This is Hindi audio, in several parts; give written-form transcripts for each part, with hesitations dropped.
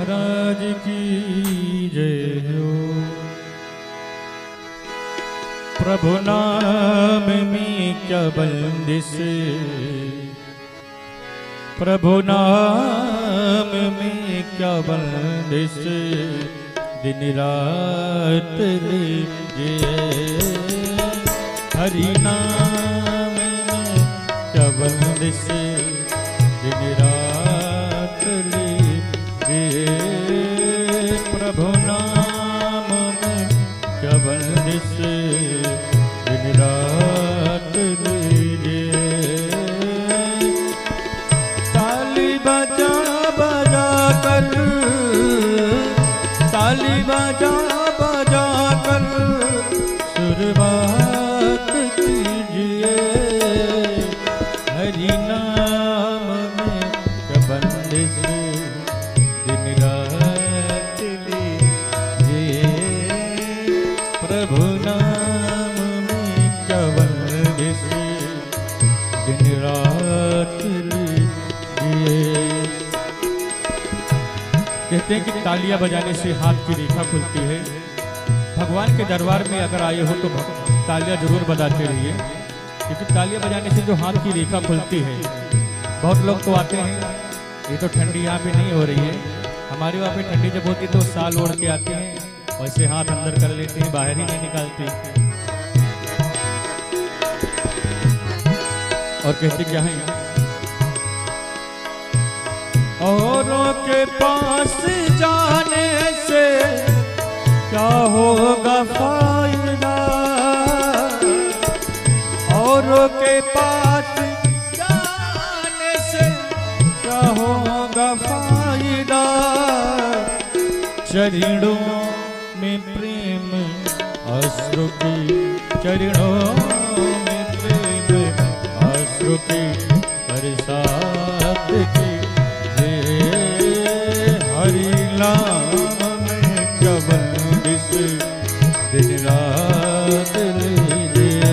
महाराज की जय हो। प्रभु नाम में क्या बंदिश, प्रभु नाम में क्या बंदिश, दिन रात लीजिए। हरि नाम में क्या बंदिश, दिन रात लीजिए। प्रभु नाम में क्या बंदिश, दिन रात लीजिए। ताली बजा बजा कर, ताली बजा बजा कर शुरुआत कीजिए। हरि नाम में क्या बंदिश, दिन रात लीजिए। प्रभु नाम में क्या बंदिश, दिन रात लीजिए। कहते हैं कि तालियां बजाने से हाथ की रेखा खुलती है। भगवान के दरबार में अगर आए हो तो तालियां जरूर बजाते रहिए, क्योंकि तालियां बजाने से जो हाथ की रेखा खुलती है। बहुत लोग तो आते हैं, ये तो ठंडी यहाँ पे नहीं हो रही है, हमारे वहाँ पे ठंडी जब होती है तो साल ओढ़ के आते हैं, वैसे हाथ अंदर कर लेते हैं, बाहर ही नहीं निकालते। और कहते क्या है, औरों के पास जाने से क्या होगा फायदा, औरों के पास जाने से क्या होगा फायदा। चरणों में प्रेम अश्रु की, चरणों में प्रेम अश्रु की बरसात की। हरि नाम में क्या बंदिश, दिन रात लीजिए।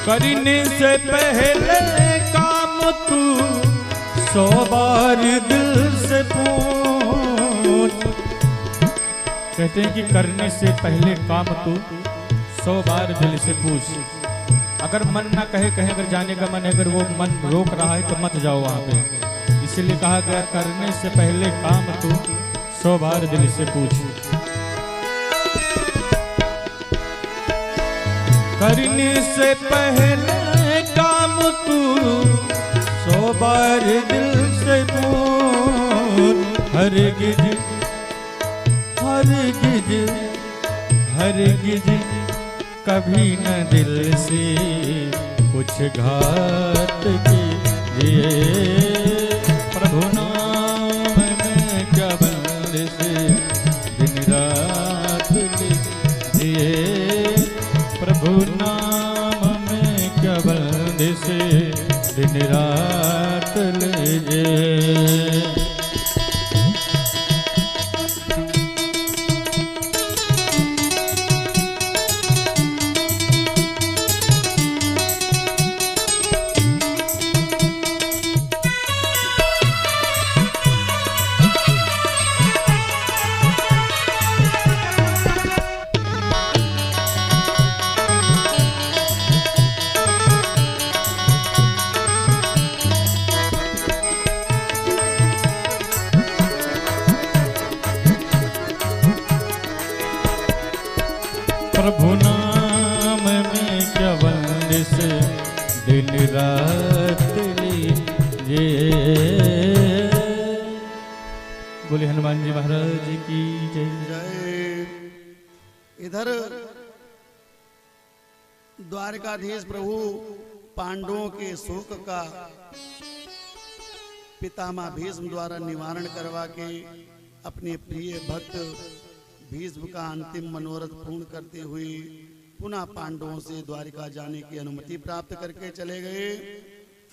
करने से पहले काम तू 100 बार दिल से पूछ। कहते हैं कि करने से पहले काम तू 100 बार दिल से पूछ। अगर मन ना कहे, कहीं अगर जाने का मन है, अगर वो मन रोक रहा है तो मत जाओ वहां पे। इसीलिए कहा गया करने से पहले काम तू 100 बार दिल से पूछ। करने से पहले काम तू 100 बार दिल से पूछ। हरगिज हरगिज हरगिज कभी न दिल से कुछ घात कीजिए। प्रभु नाम में क्या बंदिश, दिन रात लीजिए। प्रभु नाम में क्या बंदिश, दिन रात लीजिए। प्रभु नाम में क्या बंदिश, दिन रात लीजिए। बोले हनुमान जी महाराज की जय। इधर द्वारकाधीश प्रभु पांडवों के शोक का पितामह भीष्म द्वारा निवारण करवा के अपने प्रिय भक्त भीष्म का अंतिम मनोरथ पूर्ण करते हुए पुनः पांडवों से द्वारिका जाने की अनुमति प्राप्त करके चले गए।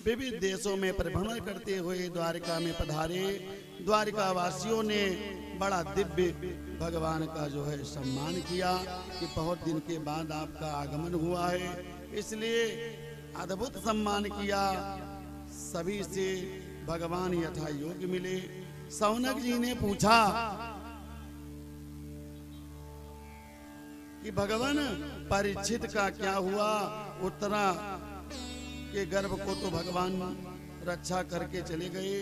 विविध देशों में परिभ्रमण करते हुए द्वारिका में पधारे। द्वारिका वासियों ने बड़ा दिव्य भगवान का जो है सम्मान किया कि बहुत दिन के बाद आपका आगमन हुआ है, इसलिए अद्भुत सम्मान किया। सभी से भगवान यथा योग्य मिले। सौनक जी ने पूछा कि भगवान परीक्षित का क्या हुआ? उत्तरा के गर्भ को तो भगवान रक्षा करके चले गए,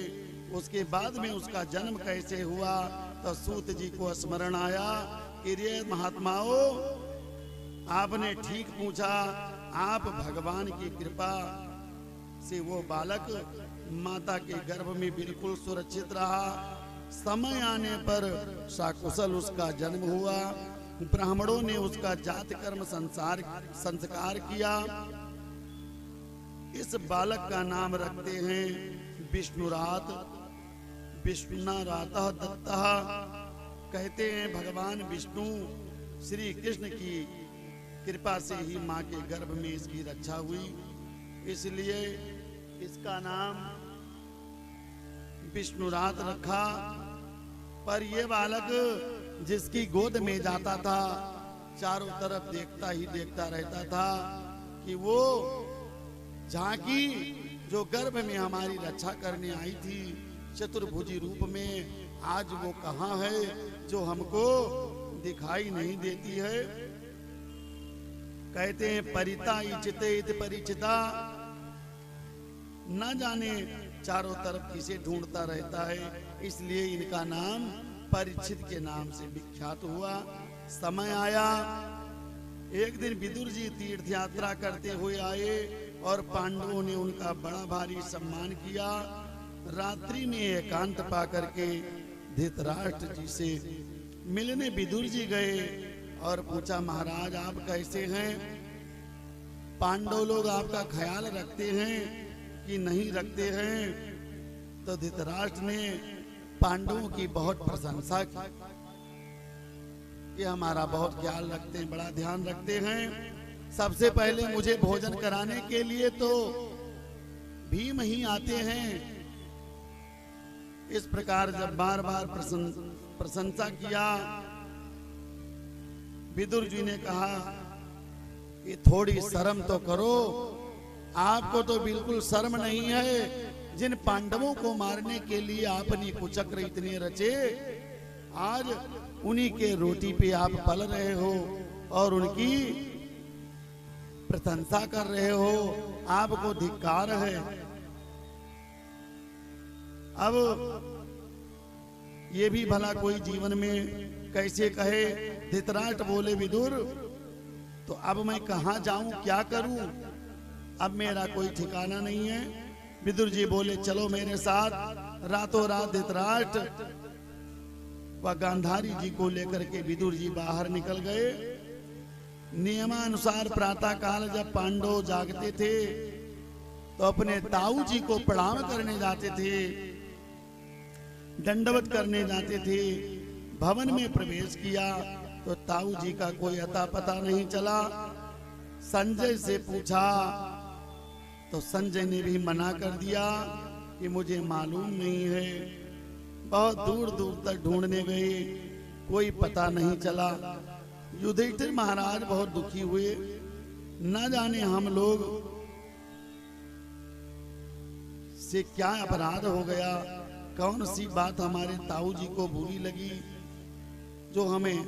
उसके बाद में उसका जन्म कैसे हुआ? तो सूत जी को स्मरण आया कि रे महात्माओं, आपने ठीक पूछा। आप भगवान की कृपा से वो बालक माता के गर्भ में बिल्कुल सुरक्षित रहा। समय आने पर सकुशल उसका जन्म हुआ। ब्राह्मणों ने उसका जात कर्म संस्कार किया। इस बालक का नाम रखते हैं विष्णुरात। विष्णुरातः दत्तः, कहते हैं भगवान विष्णु श्री कृष्ण की कृपा से ही माँ के गर्भ में इसकी रक्षा हुई, इसलिए इसका नाम विष्णुरात रखा। पर ये बालक जिसकी गोद में जाता था चारों तरफ देखता ही देखता रहता था कि वो झांकी जो गर्भ में हमारी रक्षा करने आई थी चतुर्भुजी रूप में, आज वो कहाँ है जो हमको दिखाई नहीं देती है। कहते हैं परिता इचिते इत परिचिता, न जाने चारों तरफ किसे ढूंढता रहता है, इसलिए इनका नाम परीक्षित के नाम से विख्यात हुआ। समय आया, एक दिन विदुर जी तीर्थ यात्रा करते हुए आए और पांडवों ने उनका बड़ा भारी सम्मान किया। रात्रि में एकांत पा करके धृतराष्ट्र जी से मिलने विदुर जी गए और पूछा, महाराज आप कैसे हैं? पांडव लोग आपका ख्याल रखते हैं कि नहीं रखते हैं? तो धृतराष्ट्र ने पांडवों की बहुत प्रशंसा की कि हमारा बहुत ख्याल रखते हैं, बड़ा ध्यान रखते हैं। सबसे पहले मुझे भोजन कराने के लिए तो भीम ही आते हैं। इस प्रकार जब बार बार प्रशंसा किया, विदुर जी ने कहा कि थोड़ी शर्म तो करो, आपको तो बिल्कुल शर्म नहीं है। जिन पांडवों को मारने के लिए आपने कुचक्र इतने रचे, आज उन्हीं के रोटी पे आप पल रहे हो और उनकी प्रशंसा कर रहे हो, आपको धिक्कार है। अब ये भी भला कोई जीवन में कैसे कहे? धृतराष्ट्र बोले, विदुर तो अब मैं कहाँ जाऊं, क्या करूं? अब मेरा कोई ठिकाना नहीं है। विदुर जी बोले, चलो मेरे साथ। रातों रात धृतराष्ट्र व गांधारी जी को लेकर के विदुर जी बाहर निकल गए। नियमानुसार प्रातः काल जब पांडव जागते थे तो अपने ताऊ जी को प्रणाम करने जाते थे, दंडवत करने जाते थे। भवन में प्रवेश किया तो ताऊ जी का कोई अता पता नहीं चला। संजय से पूछा तो संजय ने भी मना कर दिया कि मुझे मालूम नहीं है। बहुत दूर दूर तक ढूंढने गए, कोई पता नहीं चला। युधिष्ठिर महाराज बहुत दुखी हुए, न जाने हम लोग से क्या अपराध हो गया, कौन सी बात हमारे ताऊ जी को बुरी लगी जो हमें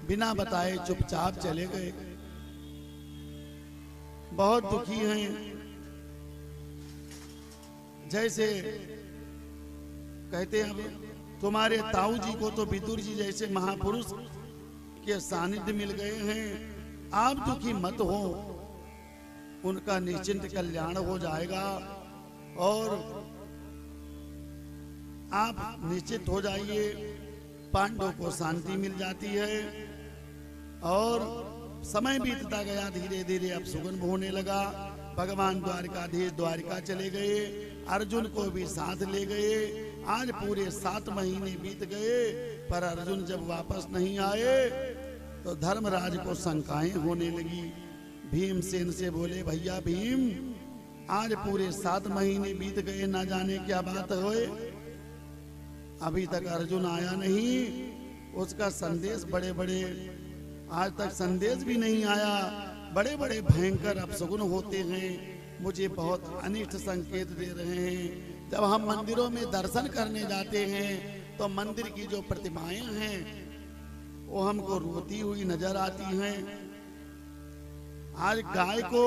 बिना बताए चुपचाप चले गए। बहुत दुखी हैं। जैसे कहते हैं तुम्हारे ताऊ जी को तो विदुर जी जैसे महापुरुष के सानिध्य मिल गए हैं, आप दुखी मत हो, उनका निश्चिंत कल्याण हो जाएगा और आप निश्चित हो जाइए। पांडवों को शांति मिल जाती है। और समय बीतता गया, धीरे धीरे अब सुगंध होने लगा। भगवान द्वारिकाधीश द्वारिका चले गए। अर्जुन को भी साथ ले गए। आज पूरे 7 महीने बीत गए, पर अर्जुन जब वापस नहीं आए तो धर्मराज को शंकाएं होने लगी। भीमसेन से बोले, भैया भीम, आज पूरे 7 महीने बीत गए, ना जाने क्या बात होए, अभी तक अर्जुन आया नहीं। उसका संदेश बड़े बड़े, आज तक संदेश भी नहीं आया। बड़े बड़े भयंकर अपशगुन होते हैं, मुझे बहुत अनिष्ट संकेत दे रहे हैं। जब हम मंदिरों में दर्शन करने जाते हैं तो मंदिर की जो प्रतिमाएं हैं वो हमको रोती हुई नजर आती हैं। आज गाय को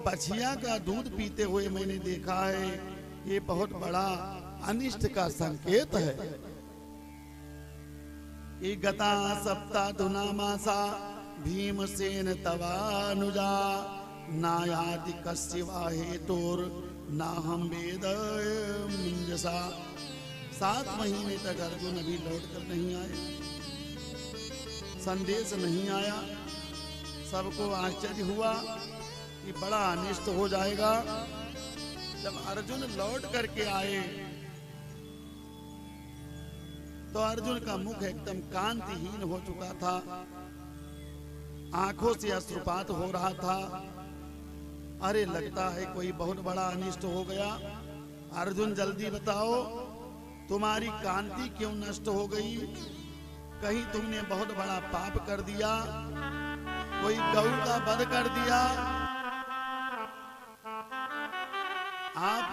बछिया का दूध पीते हुए मैंने देखा है, ये बहुत बड़ा अनिष्ट का संकेत है। ये गता सप्ताधुना मासा भीमसेन तवानुजा नायाति कस्यवा हेतुर ना हम वेद मुंजसा। 7 महीने तक अर्जुन अभी लौट कर नहीं आए, संदेश नहीं आया। सबको आश्चर्य हुआ कि बड़ा अनिष्ट हो जाएगा। जब अर्जुन लौट करके आए तो अर्जुन का मुख एकदम कांतिहीन हो चुका था, आंखों से अश्रुपात हो रहा था। अरे लगता है कोई बहुत बड़ा अनिष्ट हो गया। अर्जुन जल्दी बताओ, तुम्हारी कांति क्यों नष्ट हो गई? कहीं तुमने बहुत बड़ा पाप कर दिया, कोई गौ का वध कर दिया? आप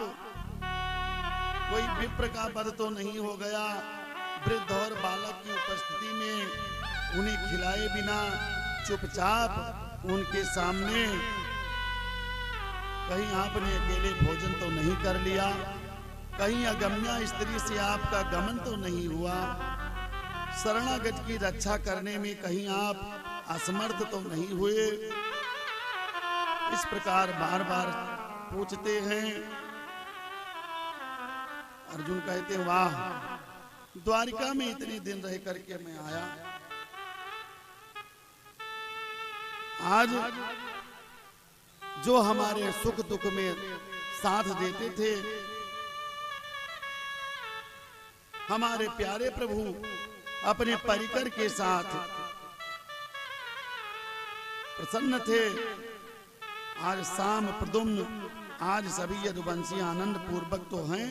कोई विप्र का वध तो नहीं हो गया? वृद्ध और बालक की उपस्थिति में उन्हें खिलाए बिना चुपचाप उनके सामने कहीं आपने अकेले भोजन तो नहीं कर लिया? कहीं अगम्या स्त्री से आपका गमन तो नहीं हुआ? शरणागत की रक्षा करने में कहीं आप असमर्थ तो नहीं हुए? इस प्रकार बार बार पूछते हैं। अर्जुन कहते, वाह, द्वारिका में इतने दिन रह करके मैं आया, आज जो हमारे सुख दुख में साथ देते थे, हमारे प्यारे प्रभु अपने परिकर के साथ प्रसन्न थे, आज साम प्रदुम्न, आज सभी यदुवंशी आनंद पूर्वक तो हैं,